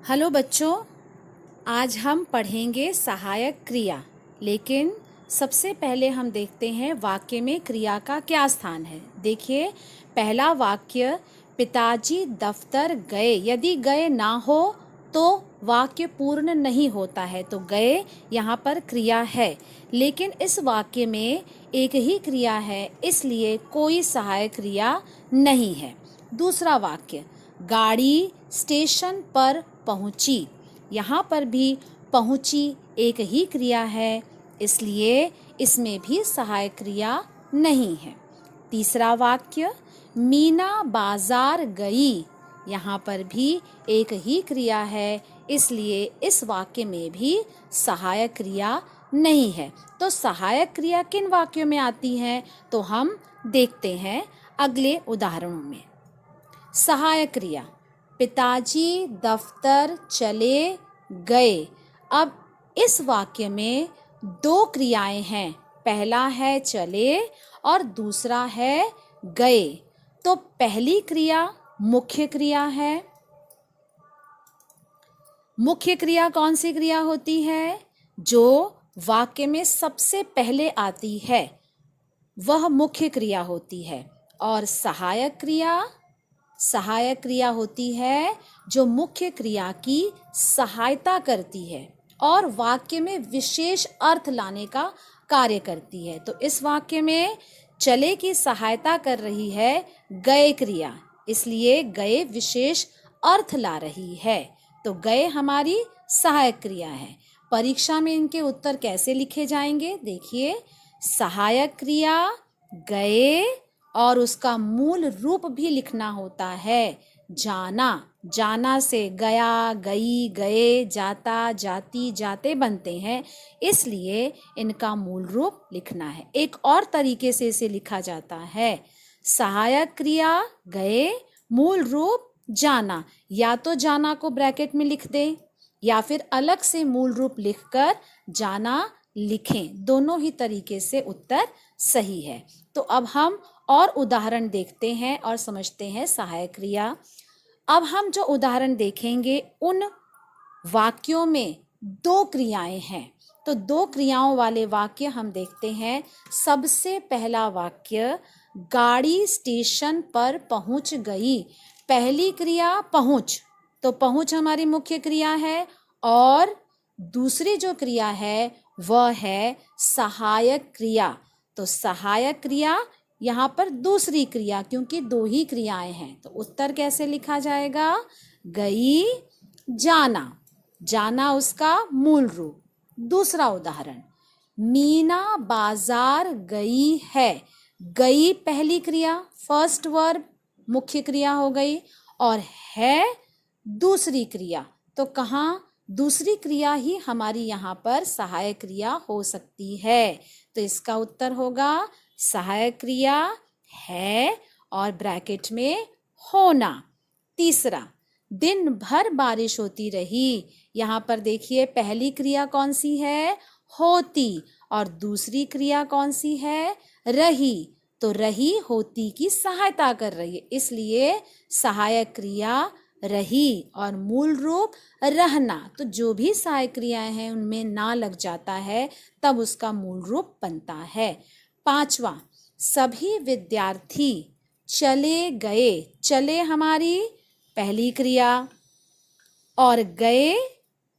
Hello बच्चों, आज हम पढ़ेंगे सहायक क्रिया। लेकिन सबसे पहले हम देखते हैं वाक्य में क्रिया का क्या स्थान है। देखिए, पहला वाक्य पिताजी दफ्तर गए। यदि गए ना हो तो वाक्य पूर्ण नहीं होता है, तो गए यहाँ पर क्रिया है। लेकिन इस वाक्य में एक ही क्रिया है, इसलिए कोई सहायक क्रिया नहीं है। दूसरा वाक्य गाड़ी स्टेशन पर पहुंची। यहाँ पर भी पहुंची एक ही क्रिया है, इसलिए इसमें भी सहायक क्रिया नहीं है। तीसरा वाक्य मीना बाजार गई। यहाँ पर भी एक ही क्रिया है, इसलिए इस वाक्य में भी सहायक क्रिया नहीं है। तो सहायक क्रिया किन वाक्यों में आती है, तो हम देखते हैं अगले उदाहरणों में। सहायक क्रिया पिताजी दफ्तर चले गए। अब इस वाक्य में दो क्रियाएं हैं, पहला है चले और दूसरा है गए। तो पहली क्रिया मुख्य क्रिया है। मुख्य क्रिया कौन सी क्रिया होती है? जो वाक्य में सबसे पहले आती है वह मुख्य क्रिया होती है। और सहायक क्रिया होती है जो मुख्य क्रिया की सहायता करती है और वाक्य में विशेष अर्थ लाने का कार्य करती है। तो इस वाक्य में चले की सहायता कर रही है गए क्रिया, इसलिए गए विशेष अर्थ ला रही है। तो गए हमारी सहायक क्रिया है। परीक्षा में इनके उत्तर कैसे लिखे जाएंगे? देखिए, सहायक क्रिया गए और उसका मूल रूप भी लिखना होता है जाना। जाना से गया, गई, गए, जाता, जाती, जाते बनते हैं, इसलिए इनका मूल रूप लिखना है। एक और तरीके से इसे लिखा जाता है, सहायक क्रिया गए, मूल रूप जाना। या तो जाना को ब्रैकेट में लिख दें या फिर अलग से मूल रूप लिखकर जाना लिखें। दोनों ही तरीके से उत्तर सही है। तो अब हम और उदाहरण देखते हैं और समझते हैं सहायक क्रिया। अब हम जो उदाहरण देखेंगे उन वाक्यों में दो क्रियाएं हैं, तो दो क्रियाओं वाले वाक्य हम देखते हैं। सबसे पहला वाक्य गाड़ी स्टेशन पर पहुंच गई। पहली क्रिया पहुंच, तो पहुंच हमारी मुख्य क्रिया है और दूसरी जो क्रिया है वह है सहायक क्रिया। तो सहायक क्रिया यहाँ पर दूसरी क्रिया, क्योंकि दो ही क्रियाएं हैं। तो उत्तर कैसे लिखा जाएगा? गई, जाना। जाना उसका मूल रूप। दूसरा उदाहरण, मीना बाजार गई है। गई पहली क्रिया, फर्स्ट वर्ब मुख्य क्रिया हो गई, और है दूसरी क्रिया। तो कहाँ दूसरी क्रिया ही हमारी यहाँ पर सहायक क्रिया हो सकती है। तो इसका उत्तर होगा सहायक क्रिया है और ब्रैकेट में होना। तीसरा, दिन भर बारिश होती रही। यहाँ पर देखिए, पहली क्रिया कौन सी है? होती। और दूसरी क्रिया कौन सी है? रही। तो रही होती की सहायता कर रही है, इसलिए सहायक क्रिया रही और मूल रूप रहना। तो जो भी सहायक क्रियाएं हैं उनमें ना लग जाता है, तब उसका मूल रूप बनता है। पांचवा, सभी विद्यार्थी चले गए। चले हमारी पहली क्रिया और गए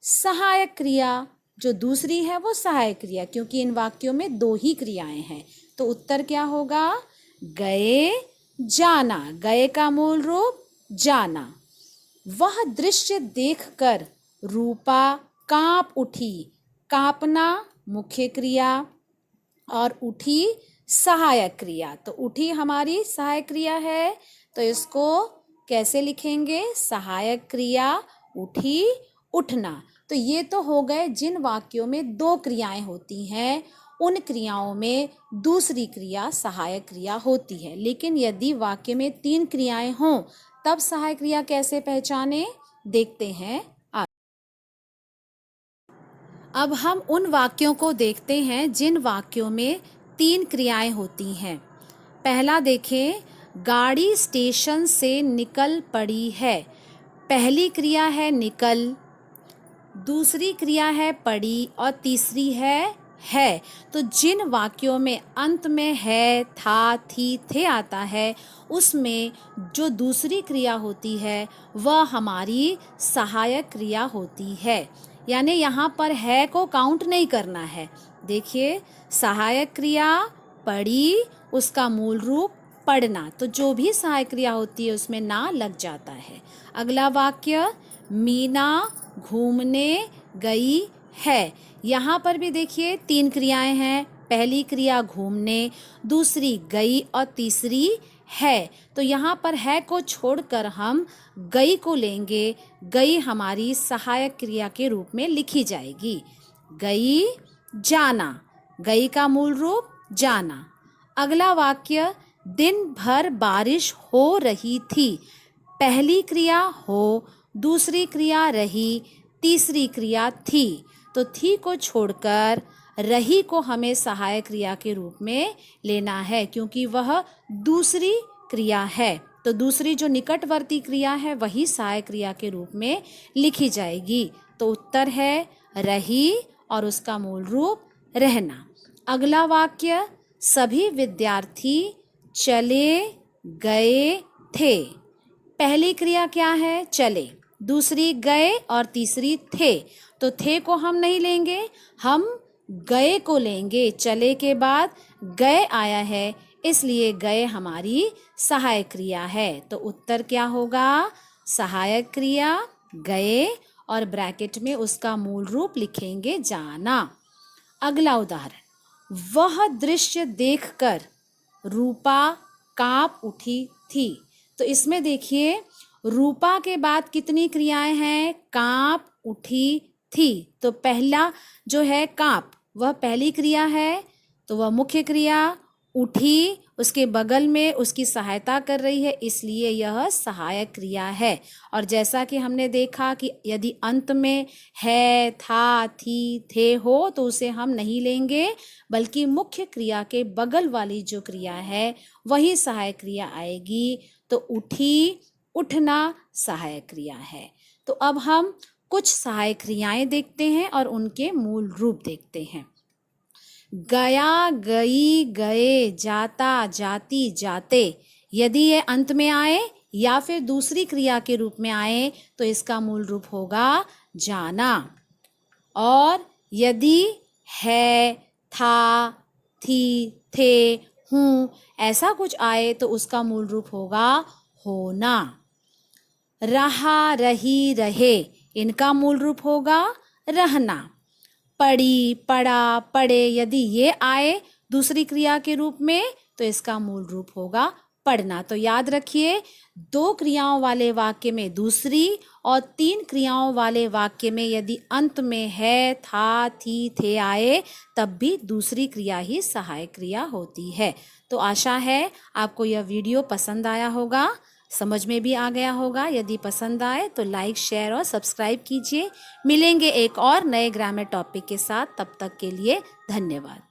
सहायक क्रिया। जो दूसरी है वो सहायक क्रिया, क्योंकि इन वाक्यों में दो ही क्रियाएं हैं। तो उत्तर क्या होगा? गए, जाना। गए का मूल रूप जाना। वह दृश्य देखकर रूपा कांप उठी। कांपना मुख्य क्रिया और उठी सहायक क्रिया। तो उठी हमारी सहायक क्रिया है, तो इसको कैसे लिखेंगे? सहायक क्रिया उठी, उठना। तो ये तो हो गए जिन वाक्यों में दो क्रियाएं होती हैं, उन क्रियाओं में दूसरी क्रिया सहायक क्रिया होती है। लेकिन यदि वाक्य में तीन क्रियाएं हों तब सहायक क्रिया कैसे पहचाने? देखते हैं। अब हम उन वाक्यों को देखते हैं जिन वाक्यों में तीन क्रियाएं होती हैं। पहला देखें, गाड़ी स्टेशन से निकल पड़ी है। पहली क्रिया है निकल, दूसरी क्रिया है पड़ी और तीसरी है। तो जिन वाक्यों में अंत में है, था, थी, थे आता है, उसमें जो दूसरी क्रिया होती है वह हमारी सहायक क्रिया होती है। यानी यहाँ पर है को काउंट नहीं करना है। देखिए, सहायक क्रिया पढ़ी, उसका मूल रूप पढ़ना, तो जो भी सहायक क्रिया होती है उसमें ना लग जाता है। अगला वाक्य, मीना घूमने गई है। यहाँ पर भी देखिए 3 क्रियाएं हैं। पहली क्रिया घूमने, दूसरी गई और तीसरी है। तो यहाँ पर है को छोड़कर हम गई को लेंगे। गई हमारी सहायक क्रिया के रूप में लिखी जाएगी। गई, जाना, गई का मूल रूप जाना। अगला वाक्य, दिन भर बारिश हो रही थी। पहली क्रिया हो, दूसरी क्रिया रही, तीसरी क्रिया थी। तो थी को छोड़कर रही को हमें सहायक क्रिया के रूप में लेना है, क्योंकि वह दूसरी क्रिया है। तो दूसरी जो निकटवर्ती क्रिया है वही सहायक क्रिया के रूप में लिखी जाएगी। तो उत्तर है रही और उसका मूल रूप रहना। अगला वाक्य, सभी विद्यार्थी चले गए थे। पहली क्रिया क्या है? चले, दूसरी गए और तीसरी थे। तो थे को हम नहीं लेंगे, हम गए को लेंगे। चले के बाद गए आया है, इसलिए गए हमारी सहायक क्रिया है। तो उत्तर क्या होगा? सहायक क्रिया गए और ब्रैकेट में उसका मूल रूप लिखेंगे जाना। अगला उदाहरण, वह दृश्य देखकर रूपा कांप उठी थी। तो इसमें देखिए, रूपा के बाद कितनी क्रियाएं हैं? कांप उठी थी। तो पहला जो है कांप, वह पहली क्रिया है, तो वह मुख्य क्रिया। उठी उसके बगल में उसकी सहायता कर रही है, इसलिए यह सहायक क्रिया है। और जैसा कि हमने देखा कि यदि अंत में है, था, थी, थे हो तो उसे हम नहीं लेंगे, बल्कि मुख्य क्रिया के बगल वाली जो क्रिया है वही सहायक क्रिया आएगी। तो उठी, उठना सहायक क्रिया है। तो अब हम कुछ सहायक क्रियाएं देखते हैं और उनके मूल रूप देखते हैं। गया, गई, गए, जाता, जाती, जाते, यदि ये अंत में आए या फिर दूसरी क्रिया के रूप में आए तो इसका मूल रूप होगा जाना। और यदि है, था, थी, थे, हूँ ऐसा कुछ आए तो उसका मूल रूप होगा होना। रहा, रही, रहे, इनका मूल रूप होगा रहना। पढ़ी, पढ़ा, पढ़े, यदि ये आए दूसरी क्रिया के रूप में तो इसका मूल रूप होगा पढ़ना। तो याद रखिए, 2 क्रियाओं वाले वाक्य में दूसरी और 3 क्रियाओं वाले वाक्य में यदि अंत में है, था, थी, थे आए तब भी दूसरी क्रिया ही सहायक क्रिया होती है। तो आशा है आपको यह वीडियो पसंद आया होगा, समझ में भी आ गया होगा। यदि पसंद आए तो लाइक, शेयर और सब्सक्राइब कीजिए। मिलेंगे एक और नए ग्रामर टॉपिक के साथ, तब तक के लिए धन्यवाद।